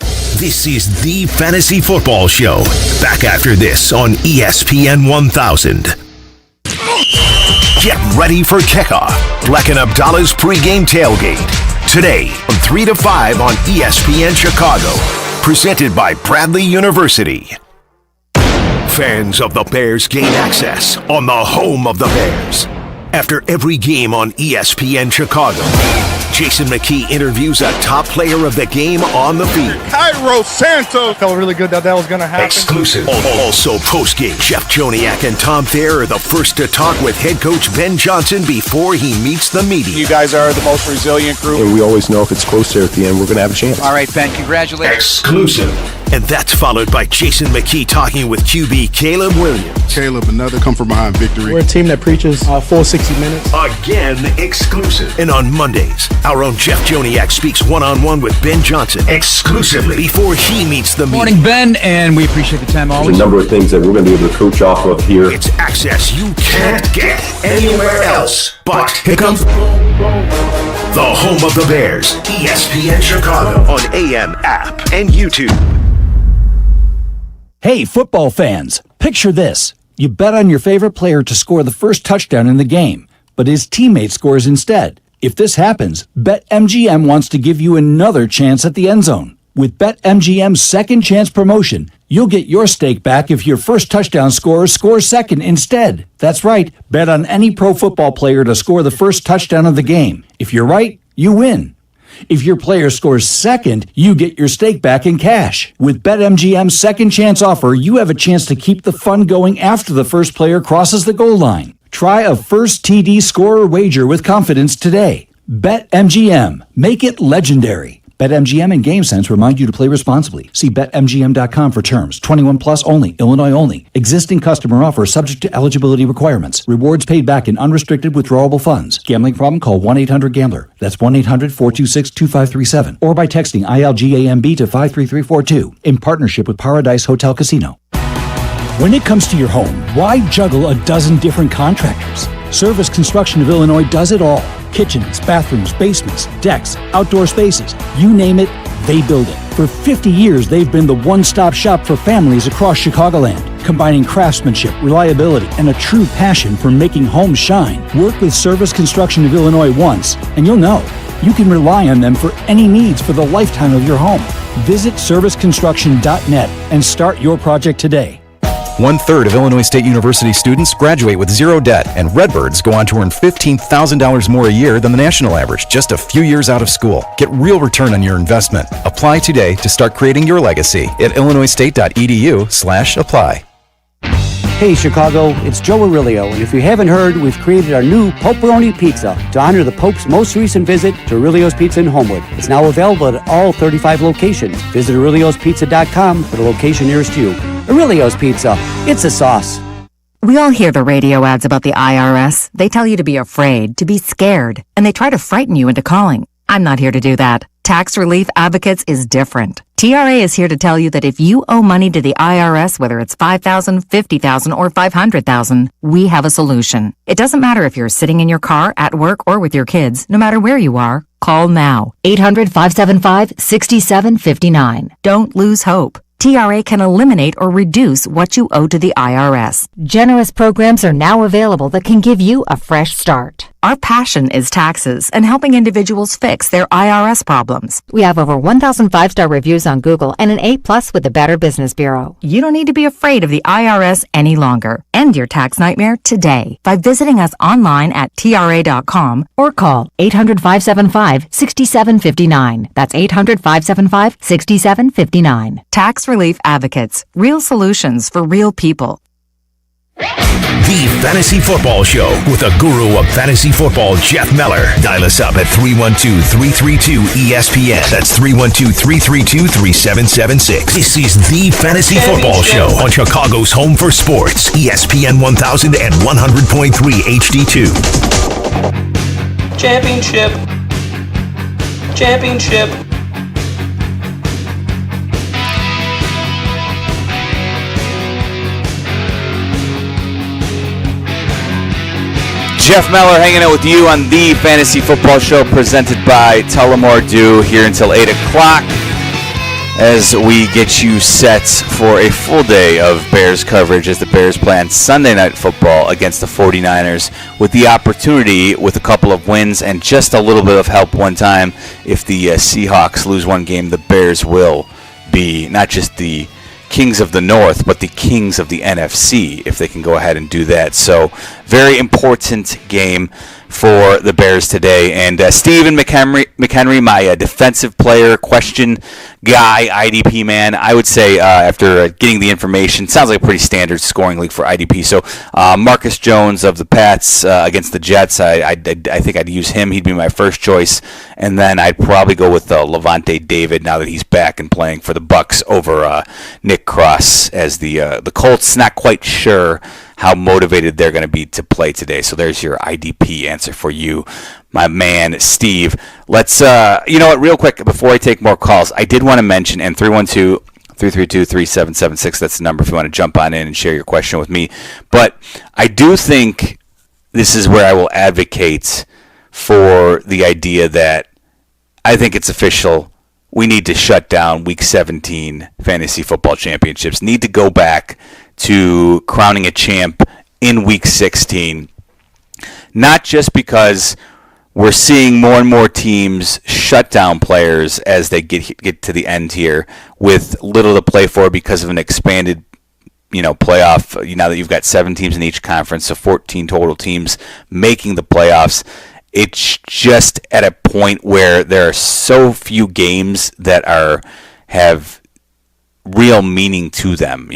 This is the Fantasy Football Show. Back after this on ESPN 1000. Get ready for kickoff. Black and Abdallah's pregame tailgate. Today from 3 to 5 on ESPN Chicago. Presented by Bradley University. Fans of the Bears gain access on the home of the Bears. After every game on ESPN Chicago, Jason McKee interviews a top player of the game on the field. Cairo Santos felt really good that was going to happen. Exclusive. Also post-game, Jeff Joniak and Tom Thayer are the first to talk with head coach Ben Johnson before he meets the media. You guys are the most resilient group. And we always know if it's close there at the end, we're going to have a chance. All right, Ben, congratulations. Exclusive. And that's followed by Jason McKee talking with QB Caleb Williams. Caleb, another come-from-behind victory. We're a team that preaches full 60 minutes. Again, exclusive. And on Mondays, our own Jeff Joniak speaks one-on-one with Ben Johnson exclusively before he meets the media. Morning, Ben, and we appreciate the time always. There's a number of things that we're going to be able to coach off of here. It's access you can't get anywhere else. But here comes the home of the Bears, ESPN Chicago on AM app and YouTube. Hey, football fans, picture this. You bet on your favorite player to score the first touchdown in the game, but his teammate scores instead. If this happens, BetMGM wants to give you another chance at the end zone. With BetMGM's second chance promotion, you'll get your stake back if your first touchdown scorer scores second instead. That's right, bet on any pro football player to score the first touchdown of the game. If you're right, you win. If your player scores second, you get your stake back in cash. With BetMGM's second chance offer, you have a chance to keep the fun going after the first player crosses the goal line. Try a first TD scorer wager with confidence today. BetMGM. Make it legendary. BetMGM and GameSense remind you to play responsibly. See BetMGM.com for terms. 21 plus only. Illinois only. Existing customer offer subject to eligibility requirements. Rewards paid back in unrestricted withdrawable funds. Gambling problem? Call 1-800-GAMBLER. That's 1-800-426-2537. Or by texting ILGAMB to 53342. In partnership with Paradise Hotel Casino. When it comes to your home, why juggle a dozen different contractors? Service Construction of Illinois does it all. Kitchens, bathrooms, basements, decks, outdoor spaces, you name it, they build it. For 50 years, they've been the one-stop shop for families across Chicagoland, combining craftsmanship, reliability, and a true passion for making homes shine. Work with Service Construction of Illinois once, and you'll know you can rely on them for any needs for the lifetime of your home. Visit serviceconstruction.net and start your project today. 1/3 of Illinois State University students graduate with zero debt, and Redbirds go on to earn $15,000 more a year than the national average just a few years out of school. Get real return on your investment. Apply today to start creating your legacy at illinoisstate.edu/apply. Hey Chicago, it's Joe Aurelio, and if you haven't heard, we've created our new Poperoni Pizza to honor the Pope's most recent visit to Aurelio's Pizza in Homewood. It's now available at all 35 locations. Visit Aurelio'sPizza.com for the location nearest you. Aurelio's Pizza, it's a sauce. We all hear the radio ads about the IRS. They tell you to be afraid, to be scared, and they try to frighten you into calling. I'm not here to do that. Tax Relief Advocates is different. TRA is here to tell you that if you owe money to the IRS, whether it's $5,000, $50,000, or $500,000, we have a solution. It doesn't matter if you're sitting in your car, at work, or with your kids. No matter where you are, call now. 800-575-6759. Don't lose hope. TRA can eliminate or reduce what you owe to the IRS. Generous programs are now available that can give you a fresh start. Our passion is taxes and helping individuals fix their IRS problems. We have over 1,000 5-star reviews on Google and an A+ with the Better Business Bureau. You don't need to be afraid of the IRS any longer. End your tax nightmare today by visiting us online at TRA.com or call 800-575-6759. That's 800-575-6759. Tax Relief Advocates. Real solutions for real people. The Fantasy Football Show with the guru of fantasy football, Jeff Meller. Dial us up at 312-332-ESPN. That's 312-332-3776. This is the Fantasy Football Show on Chicago's home for sports, ESPN 1000 and 100.3 HD2. Championship. Jeff Meller hanging out with you on the Fantasy Football Show presented by Tullamore Dew here until 8 o'clock as we get you set for a full day of Bears coverage as the Bears play on Sunday Night Football against the 49ers with the opportunity with a couple of wins and just a little bit of help one time. If the Seahawks lose one game, the Bears will be not just the Kings of the North, but the Kings of the NFC, if they can go ahead and do that. So, very important game for the Bears today. And Stephen McHenry, my defensive player question guy, IDP man, I would say after getting the information, sounds like a pretty standard scoring league for IDP. So Marcus Jones of the Pats against the Jets, I think I'd use him. He'd be my first choice. And then I'd probably go with Levante David now that he's back and playing for the Bucs over Nick Cross as the Colts. Not quite sure how motivated they're going to be to play today. So there's your IDP answer for you, my man, Steve. Let's, you know what, real quick, before I take more calls, I did want to mention, and 312-332-3776, that's the number if you want to jump on in and share your question with me. But I do think this is where I will advocate for the idea that I think it's official. We need to shut down Week 17 Fantasy Football Championships. Need to go back to crowning a champ in Week 16. Not just because we're seeing more and more teams shut down players as they get to the end here with little to play for because of an expanded playoff. Now that you've got 7 teams in each conference, so 14 total teams making the playoffs. it's just at a point where there are so few games that have real meaning to them.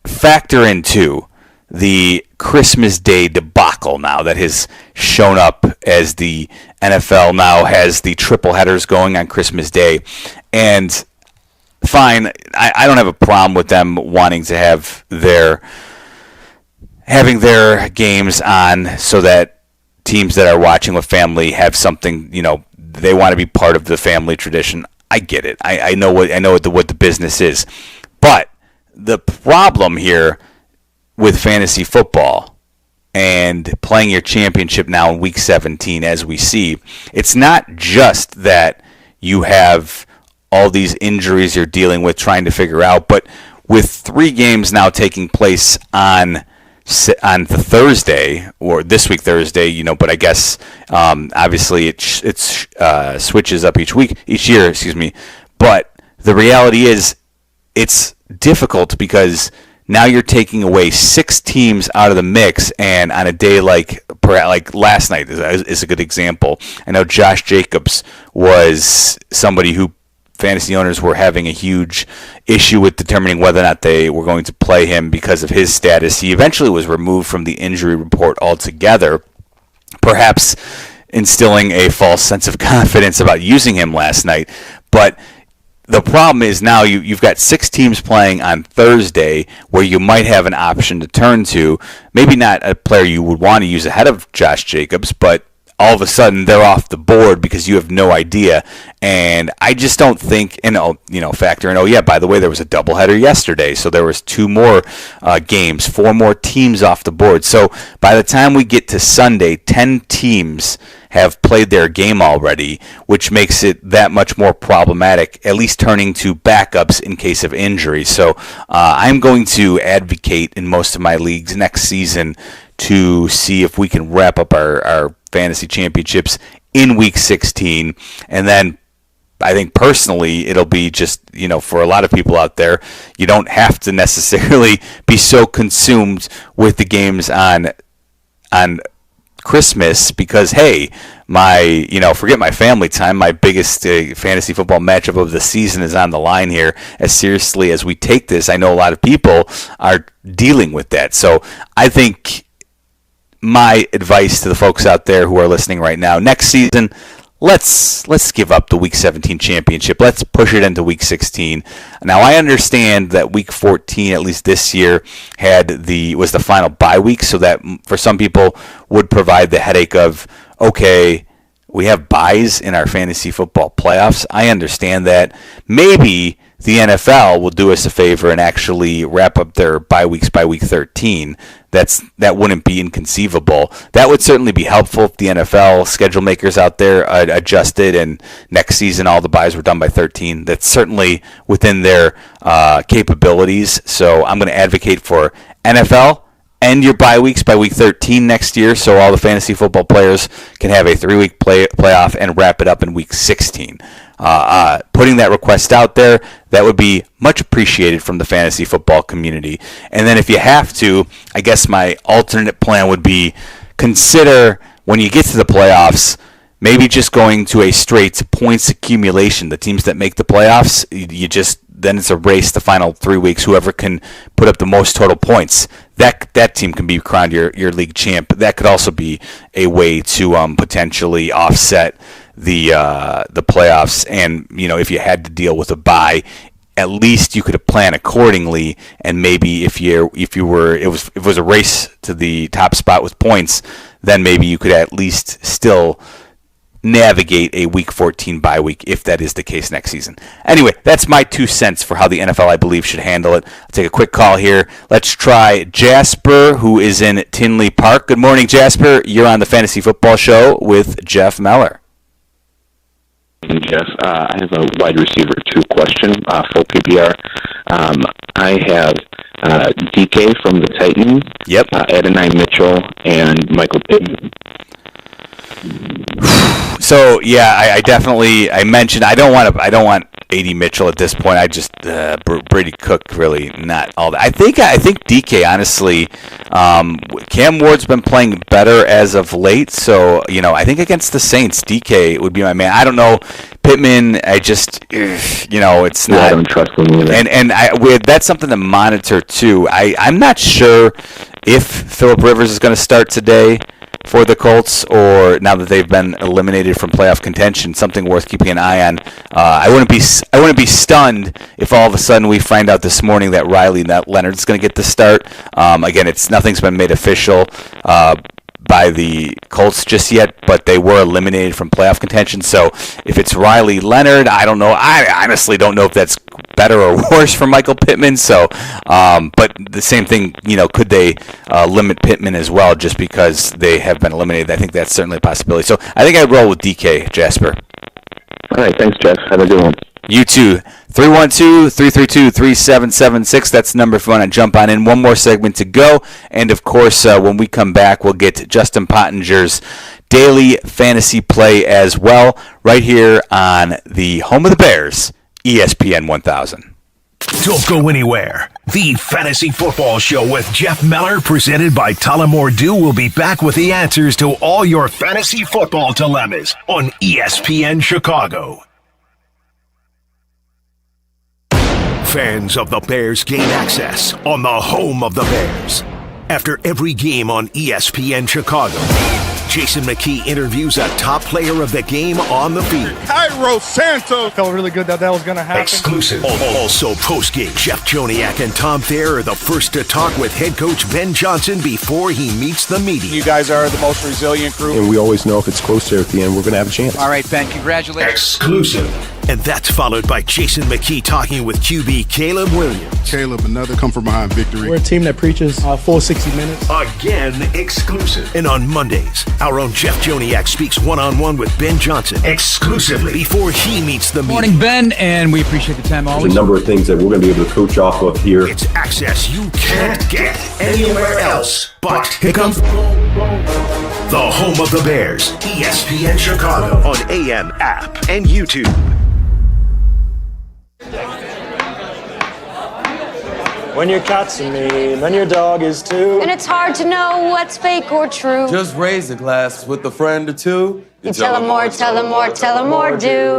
Factor in too the Christmas Day debacle now that has shown up as the NFL now has the triple headers going on Christmas Day. And fine, I don't have a problem with them wanting to have having their games on so that teams that are watching with family have something, they want to be part of the family tradition. I get it. I know what the business is. But the problem here with fantasy football and playing your championship now in week 17, as we see, it's not just that you have all these injuries you're dealing with trying to figure out, but with 3 games now taking place on the Thursday, or this week Thursday, but I guess obviously it switches up each year, but the reality is it's difficult because now you're taking away 6 teams out of the mix, and on a day like last night is a good example. I know Josh Jacobs was somebody who fantasy owners were having a huge issue with determining whether or not they were going to play him because of his status. He eventually was removed from the injury report altogether, perhaps instilling a false sense of confidence about using him last night. But the problem is now you've got 6 teams playing on Thursday where you might have an option to turn to. Maybe not a player you would want to use ahead of Josh Jacobs, but all of a sudden they're off the board because you have no idea. And I just don't think, factor in, by the way, there was a doubleheader yesterday, so there was 2 more games, 4 more teams off the board. So by the time we get to Sunday, 10 teams have played their game already, which makes it that much more problematic, at least turning to backups in case of injury. So I'm going to advocate in most of my leagues next season to see if we can wrap up our fantasy championships in week 16. And then I think personally it'll be just, for a lot of people out there, you don't have to necessarily be so consumed with the games on Christmas because, hey, forget my family time, my biggest fantasy football matchup of the season is on the line here. As seriously as we take this, I know a lot of people are dealing with that. So I think my advice to the folks out there who are listening right now, next season, let's give up the Week 17 championship. Let's push it into Week 16. Now, I understand that Week 14, at least this year, was the final bye week, so that for some people would provide the headache of, okay, we have byes in our fantasy football playoffs. I understand that. Maybe the NFL will do us a favor and actually wrap up their bye weeks by Week 13. That wouldn't be inconceivable. That would certainly be helpful if the NFL schedule makers out there adjusted and next season all the byes were done by 13. That's certainly within their capabilities. So I'm going to advocate for NFL. End your bye weeks by week 13 next year so all the fantasy football players can have a 3-week playoff and wrap it up in week 16. Putting that request out there, that would be much appreciated from the fantasy football community. And then if you have to, I guess my alternate plan would be consider when you get to the playoffs, maybe just going to a straight points accumulation. The teams that make the playoffs, then it's a race the final 3 weeks. Whoever can put up the most total points, that team can be crowned your league champ. That could also be a way to potentially offset the playoffs. And if you had to deal with a bye, at least you could plan accordingly. And maybe if it was a race to the top spot with points, then maybe you could at least still navigate a Week 14 bye week if that is the case next season. Anyway, that's my 2 cents for how the NFL, I believe, should handle it. I'll take a quick call here. Let's try Jasper, who is in Tinley Park. Good morning, Jasper. You're on the Fantasy Football Show with Jeff Meller. Jeff, I have a wide receiver 2 question for PPR. I have DK from the Titans. Yep. Adonai Mitchell and Michael Pittman. So yeah, I mentioned I don't want A.D. Mitchell at this point. I just Brady Cook really not all that. I think DK honestly. Cam Ward's been playing better as of late, so I think against the Saints, DK would be my man. I don't know Pittman. I just it's not. I don't trust him either. And that's something to monitor too. I'm not sure if Phillip Rivers is going to start today for the Colts, or now that they've been eliminated from playoff contention, something worth keeping an eye on. I wouldn't be stunned if all of a sudden we find out this morning that Riley Leonard's going to get the start. Again, nothing's been made official by the Colts just yet, but they were eliminated from playoff contention. So if it's Riley Leonard, I don't know. I honestly don't know if that's better or worse for Michael Pittman. So, but the same thing, could they limit Pittman as well just because they have been eliminated? I think that's certainly a possibility. So I think I'd roll with DK, Jasper. All right, thanks, Jeff. Have a good one. You too. 312-332-3776. That's the number if you want to jump on in. One more segment to go. And, of course, when we come back, we'll get Justin Pottinger's daily fantasy play as well right here on the home of the Bears, ESPN 1000. Don't go anywhere. The Fantasy Football Show with Jeff Meller, presented by Tullamore Dew, will be back with the answers to all your fantasy football dilemmas on ESPN Chicago. Fans of the Bears gain access on the home of the Bears. After every game on ESPN Chicago, Jason McKee interviews a top player of the game on the field. Cairo Santos. Felt really good that was going to happen. Exclusive. Also post-game, Jeff Joniak and Tom Thayer are the first to talk with head coach Ben Johnson before he meets the media. You guys are the most resilient group. And we always know if it's close there at the end, we're going to have a chance. All right, Ben, congratulations. Exclusive. And that's followed by Jason McKee talking with QB Caleb Williams. Caleb, another come-from-behind victory. We're a team that preaches full 60 minutes. Again, exclusive. And on Mondays, our own Jeff Joniak speaks one-on-one with Ben Johnson exclusively before he meets the media. Morning, Ben, and we appreciate the time always. There's a number of things that we're going to be able to coach off of here. It's access you can't get anywhere else. But here comes the home of the Bears, ESPN Chicago on AM, app, and YouTube. When your cat's a me, then your dog is too. And it's hard to know what's fake or true. Just raise a glass with a friend or two. You tell them more, tell them more, tell them more, do.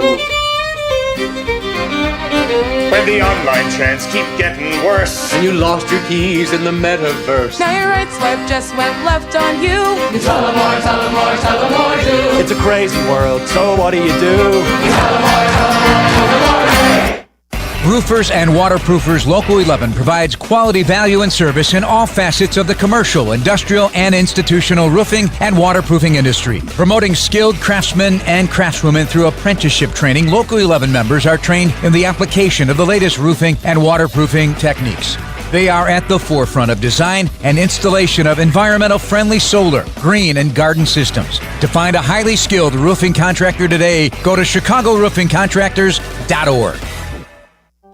When the online trends keep getting worse, And you lost your keys in the metaverse. Now your right swipe just went left on you. you tell them more, tell them more, tell them more, do. It's a crazy world, so what do? You tell them more, tell them more, tell them more, Roofers and Waterproofers Local 11 provides quality value and service in all facets of the commercial, industrial, and institutional roofing and waterproofing industry. Promoting skilled craftsmen and craftswomen through apprenticeship training, Local 11 members are trained in the application of the latest roofing and waterproofing techniques. They are at the forefront of design and installation of environmental-friendly solar, green, and garden systems. To find a highly skilled roofing contractor today, go to ChicagoRoofingContractors.org.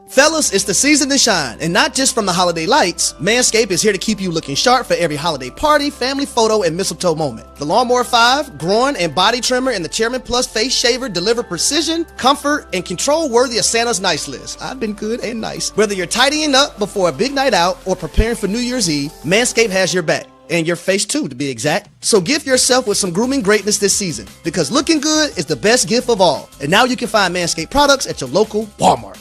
Fellas, it's the season to shine, and not just from the holiday lights. Manscaped is here to keep you looking sharp for every holiday party, family photo, and mistletoe moment. The Lawnmower 5, groin and body trimmer, and the Chairman Plus face shaver deliver precision, comfort, and control worthy of Santa's nice list. I've been good and nice. Whether you're tidying up before a big night out or preparing for New Year's Eve, Manscaped has your back. And your face too, to be exact. So gift yourself with some grooming greatness this season, because looking good is the best gift of all. And now you can find Manscaped products at your local Walmart.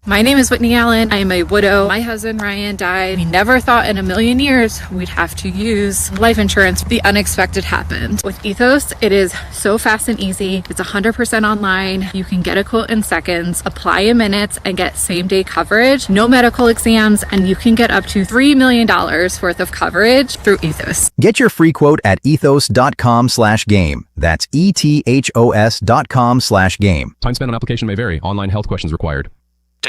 My name is Whitney Allen. I am a widow. My husband Ryan died. We never thought in a million years we'd have to use life insurance. The unexpected happened. With Ethos, it is so fast and easy. It's 100% online. You can get a quote in seconds, apply in minutes, and get same-day coverage. No medical exams, and you can get up to $3 million worth of coverage through Ethos. Get your free quote at ethos.com/game. That's ETHOS.com/game. Time spent on application may vary. Online health questions required.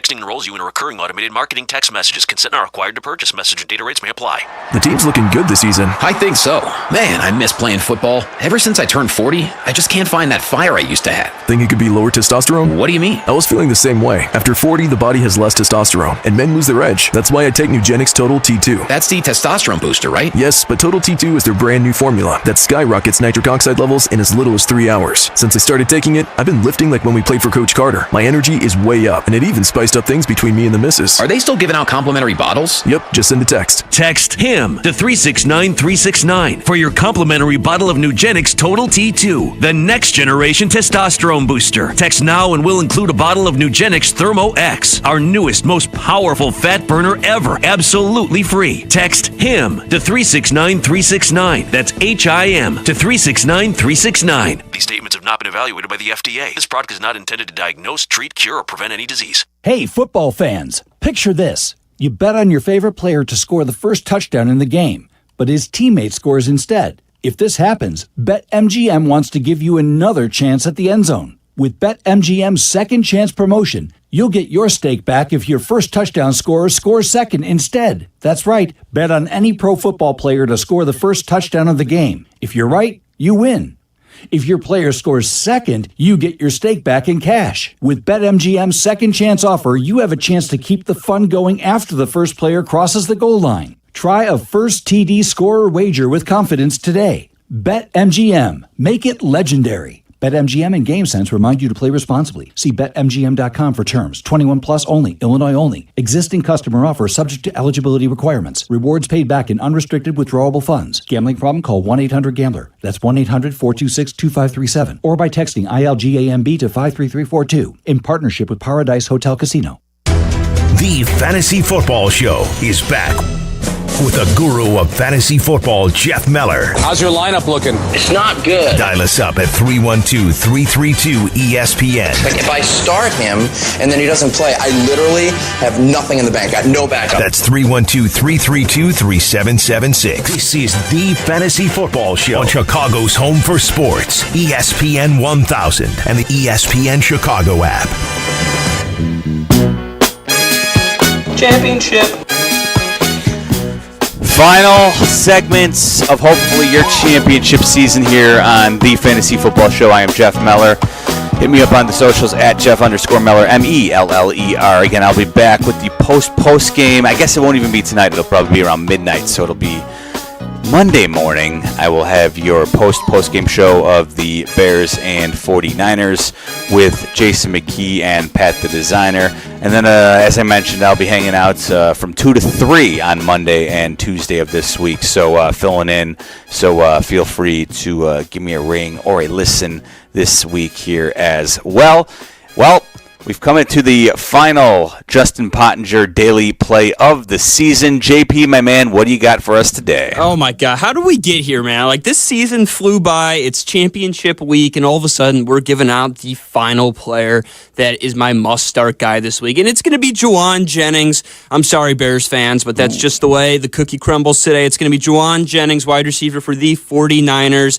Texting enrolls you in a recurring automated marketing text messages. Consent not required to purchase. Message and data rates may apply. The team's looking good this season. I think so. Man, I miss playing football. Ever since I turned 40, I just can't find that fire I used to have. Think it could be lower testosterone? What do you mean? I was feeling the same way. After 40, the body has less testosterone, and men lose their edge. That's why I take Nugenix Total T2. That's the testosterone booster, right? Yes, but Total T2 is their brand new formula that skyrockets nitric oxide levels in as little as 3 hours. Since I started taking it, I've been lifting like when we played for Coach Carter. My energy is way up, and it even spiced up things between me and the missus. Are they still giving out complimentary bottles? Yep, just send a text. Text HIM to 369-369 for your complimentary bottle of Nugenix Total T2, the next generation testosterone booster. Text now and we'll include a bottle of Nugenix Thermo X, our newest, most powerful fat burner ever, absolutely free. Text HIM to 369-369. That's HIM to 369-369. These statements have not been evaluated by the FDA. This product is not intended to diagnose, treat, cure, or prevent any disease. Hey, football fans, picture this. You bet on your favorite player to score the first touchdown in the game, but his teammate scores instead. If this happens, BetMGM wants to give you another chance at the end zone. With BetMGM's second chance promotion, you'll get your stake back if your first touchdown scorer scores second instead. That's right, bet on any pro football player to score the first touchdown of the game. If you're right, you win. If your player scores second, you get your stake back in cash. With BetMGM's second chance offer, you have a chance to keep the fun going after the first player crosses the goal line. Try a first TD scorer wager with confidence today. BetMGM. Make it legendary. BetMGM and GameSense remind you to play responsibly. See BetMGM.com for terms. 21 plus only. Illinois only. Existing customer offer subject to eligibility requirements. Rewards paid back in unrestricted withdrawable funds. Gambling problem? Call 1-800-GAMBLER. That's 1-800-426-2537. Or by texting ILGAMB to 53342. In partnership with Paradise Hotel Casino. The Fantasy Football Show is back with the guru of fantasy football, Jeff Meller. How's your lineup looking? It's not good. Dial us up at 312-332-ESPN. Like if I start him and then he doesn't play, I literally have nothing in the bank. I got no backup. That's 312-332-3776. This is the Fantasy Football Show on Chicago's home for sports, ESPN 1000 and the ESPN Chicago app. Championship. Final segments of hopefully your championship season here on the Fantasy Football Show. I am Jeff Meller. Hit me up on the socials at Jeff_Meller, MELLER. Again, I'll be back with the post game. I guess it won't even be tonight. It'll probably be around midnight, so it'll be Monday morning. I will have your post game show of the Bears and 49ers with Jason McKee and Pat the Designer. And then, as I mentioned, I'll be hanging out from 2 to 3 on Monday and Tuesday of this week. So filling in. So feel free to give me a ring or a listen this week here as well. Well, we've come into the final Justin Pottinger daily play of the season. JP, my man, what do you got for us today? Oh, my God. How do we get here, man? Like, this season flew by. It's championship week, and all of a sudden, we're giving out the final player that is my must-start guy this week. And it's going to be Juwan Jennings. I'm sorry, Bears fans, but that's just the way the cookie crumbles today. It's going to be Juwan Jennings, wide receiver for the 49ers.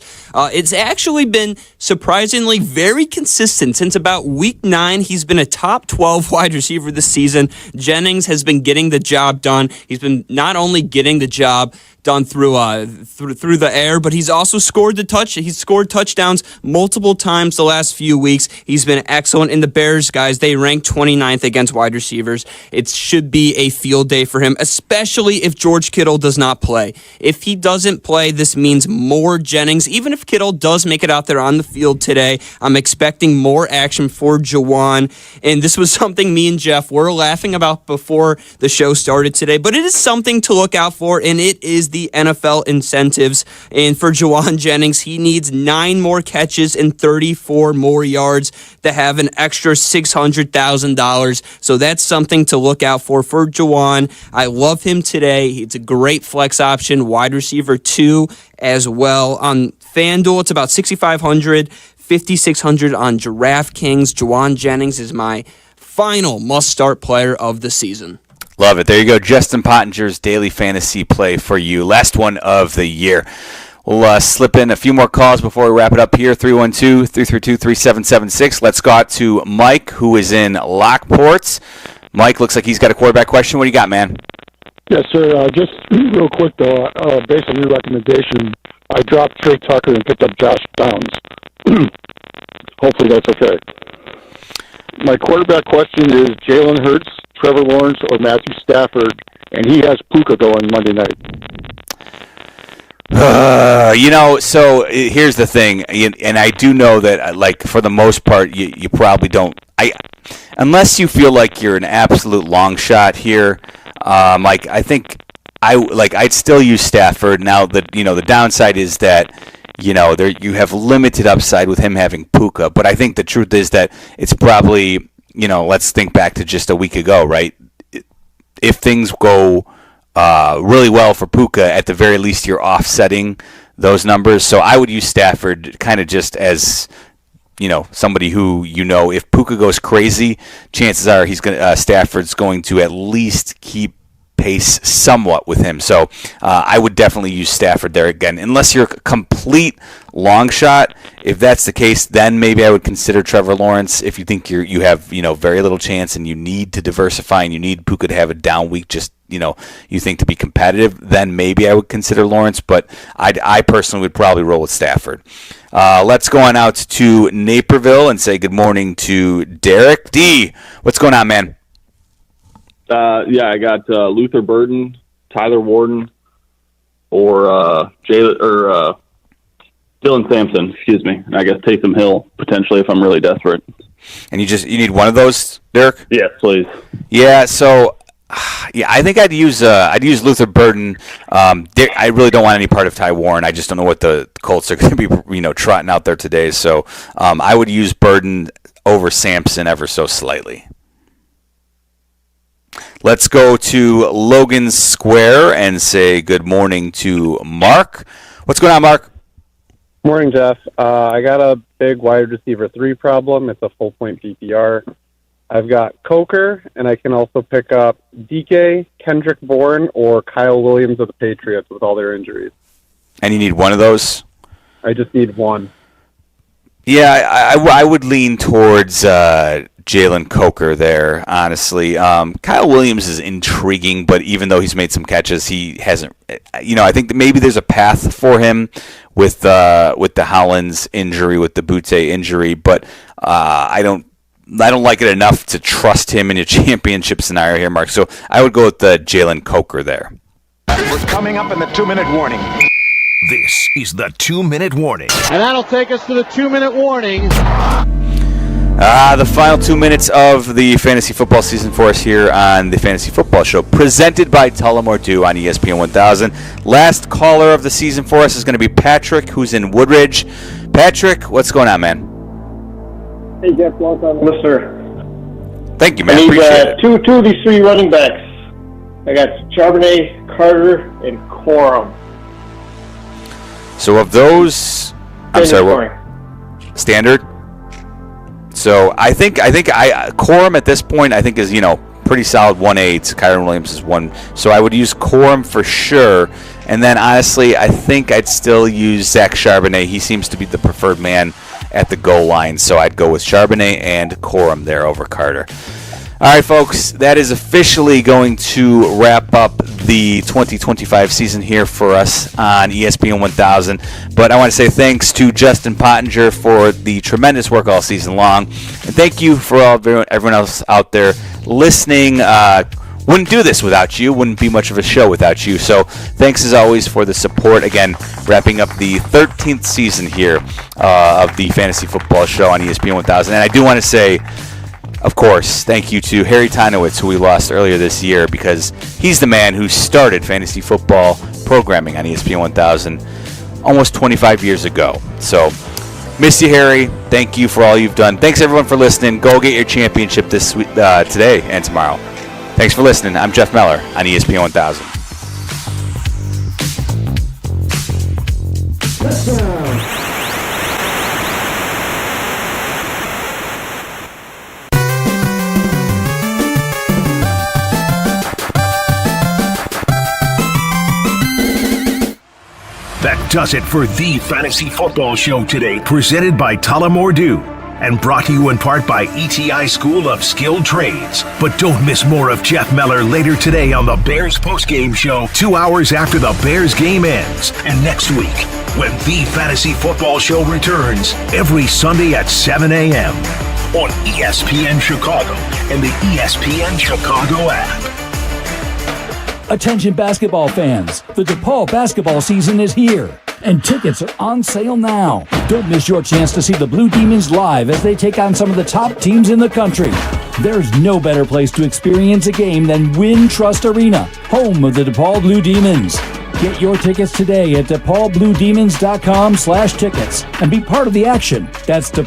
It's actually been surprisingly very consistent. Since about week 9, he's been a top 12 wide receiver this season. Jennings has been getting the job done. He's been not only getting the job done through the air, but he's also scored he's scored touchdowns multiple times the last few weeks. He's been excellent. And the Bears, guys, they rank 29th against wide receivers. It should be a field day for him, especially if George Kittle does not play. If he doesn't play, this means more Jennings. Even if Kittle does make it out there on the field today, I'm expecting more action for Juwan. And this was something me and Jeff were laughing about before the show started today, but it is something to look out for, and it is the NFL incentives. And for Juwan Jennings, he needs 9 more catches and 34 more yards to have an extra $600,000. So that's something to look out for Juwan. I love him today. It's a great flex option, wide receiver 2 as well. On FanDuel, it's about 6,500, 5,600 on DraftKings. Juwan Jennings is my final must-start player of the season. Love it. There you go. Justin Pottinger's daily fantasy play for you. Last one of the year. We'll slip in a few more calls before we wrap it up here. 312-332-3776. Let's go out to Mike, who is in Lockport. Mike, looks like he's got a quarterback question. What do you got, man? Yes, sir. Just real quick, though, based on your recommendation, I dropped Trey Tucker and picked up Josh Downs. Hopefully that's okay. My quarterback question is Jalen Hurts, Trevor Lawrence, or Matthew Stafford, and he has Puka going Monday night. So here's the thing, and I do know that, like, for the most part, you probably don't. Unless you feel like you're an absolute long shot here, I think I'd still use Stafford. Now, the downside is that you have limited upside with him having Puka, but I think the truth is that it's probably, let's think back to just a week ago, right? If things go really well for Puka, at the very least you're offsetting those numbers. So I would use Stafford kind of just as, somebody who, if Puka goes crazy, chances are Stafford's going to at least keep pace somewhat with him. So I would definitely use Stafford there again, unless you're a complete long shot. If that's the case, then maybe I would consider Trevor Lawrence. If you think you have very little chance and you need to diversify and you need Puka to have a down week, just you think to be competitive, then maybe I would consider Lawrence. But I personally would probably roll with Stafford. Let's go on out to Naperville and say good morning to Derek. D, what's going on, man? I got Luther Burden, Tyler Warden, or Dylan Sampson. Excuse me. And I guess Taysom Hill potentially if I'm really desperate. And you need one of those, Derek? Yes, please. Yeah. So, I think I'd use Luther Burden. I really don't want any part of Ty Warren. I just don't know what the Colts are going to be trotting out there today. So I would use Burden over Sampson ever so slightly. Let's go to Logan Square and say good morning to Mark. What's going on, Mark? Morning, Jeff. I got a big wide receiver 3 problem. It's a full point PPR. I've got Coker, and I can also pick up DK, Kendrick Bourne, or Kyle Williams of the Patriots with all their injuries. And you need one of those? I just need one. Yeah, I would lean towards Jalen Coker there, honestly. Kyle Williams is intriguing, but even though he's made some catches, he hasn't. I think that maybe there's a path for him with the Hollins injury, with the Butte injury, but I don't like it enough to trust him in a championship scenario here, Mark. So I would go with the Jalen Coker there. We're coming up in the 2-minute warning. This is the 2-minute warning. And that'll take us to the 2-minute warning. The final 2 minutes of the fantasy football season for us here on the Fantasy Football Show, presented by Tullamore Dew on ESPN 1000. Last caller of the season for us is going to be Patrick, who's in Woodridge. Patrick, what's going on, man? Hey, Jeff, long time listener. Thank you, man. I need Appreciate it. two of these 3 running backs. I got Charbonnet, Carter, and Corum. So of those, I'm sorry, what? Standard? So I think Corum at this point I think is pretty solid 1A. Kyron Williams is 1, so I would use Corum for sure. And then honestly, I think I'd still use Zach Charbonnet. He seems to be the preferred man at the goal line, so I'd go with Charbonnet and Corum there over Carter. All right, folks, that is officially going to wrap up the 2025 season here for us on ESPN 1000. But I want to say thanks to Justin Pottinger for the tremendous work all season long. And thank you for everyone else out there listening. Wouldn't do this without you. Wouldn't be much of a show without you. So thanks as always for the support. Again, wrapping up the 13th season here of the Fantasy Football Show on ESPN 1000. And I do want to say, of course, thank you to Harry Tonowitz, who we lost earlier this year, because he's the man who started fantasy football programming on ESPN 1000 almost 25 years ago. So, miss you, Harry. Thank you for all you've done. Thanks, everyone, for listening. Go get your championship this week, today and tomorrow. Thanks for listening. I'm Jeff Meller on ESPN 1000. That does it for the Fantasy Football Show today, presented by Tullamore Dew. and brought to you in part by ETI School of Skilled Trades. But don't miss more of Jeff Meller later today on the Bears postgame show, 2 hours after the Bears game ends. And next week, when the Fantasy Football Show returns, every Sunday at 7 a.m. on ESPN Chicago and the ESPN Chicago app. Attention basketball fans, the DePaul basketball season is here, and tickets are on sale now. Don't miss your chance to see the Blue Demons live as they take on some of the top teams in the country. There's no better place to experience a game than Wintrust Arena, home of the DePaul Blue Demons. Get your tickets today at DePaulBlueDemons.com/tickets and be part of the action. That's